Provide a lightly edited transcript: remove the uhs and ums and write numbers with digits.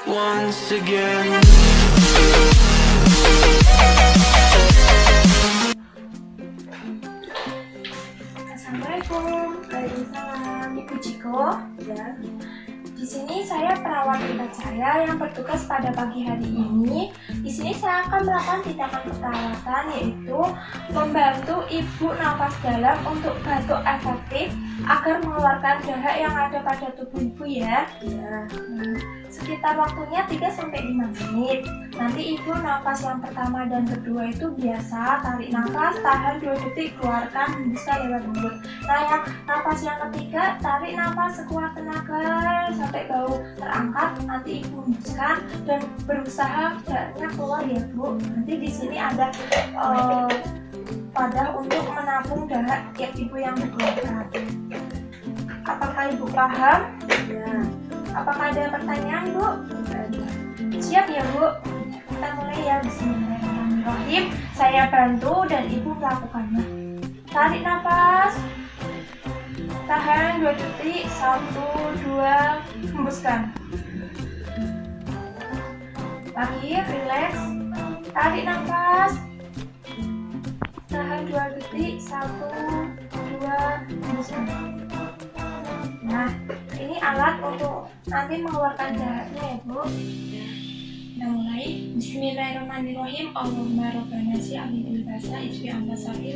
once again. Assalamualaikum, waalaikumsalam. Ibu Ciko, ya. Di sini saya perawat privat saya yang bertugas pada pagi hari ini. Di sini saya akan melakukan tindakan perawatan, yaitu membantu ibu nafas dalam untuk batuk efektif agar mengeluarkan dahak yang ada pada tubuh ibu ya. Sekitar waktunya 3-5 menit. Nanti ibu nafas yang pertama dan kedua itu biasa, tarik nafas, tahan 2 detik, keluarkan, hembuskan lewat mulut. Nah, yang nafas yang ketiga, tarik nafas sekuat tenaga sampai bau terangkat, nanti ibu hembuskan dan berusaha dahaknya keluar ya Bu. Nanti di sini ada wadah untuk menampung dahak yang ibu yang dikeluarkan. Apakah ibu paham? Ya. Apakah ada pertanyaan Bu? Siap ya Bu? Kita mulai ya. Bismillahirrahmanirrahim. Saya bantu dan ibu melakukannya. Tarik nafas, tahan 2 detik, 1, 2, hembuskan. Lagi, relax. Tarik nafas, tahan 2 detik, 1, 2, hembuskan. Nah, ini alat untuk nanti mengeluarkan dahaknya ya Bu. Kita mulai. Bismillahirrahmanirrahim. Allahumma rabbana si amin ilbasa isfi ambasari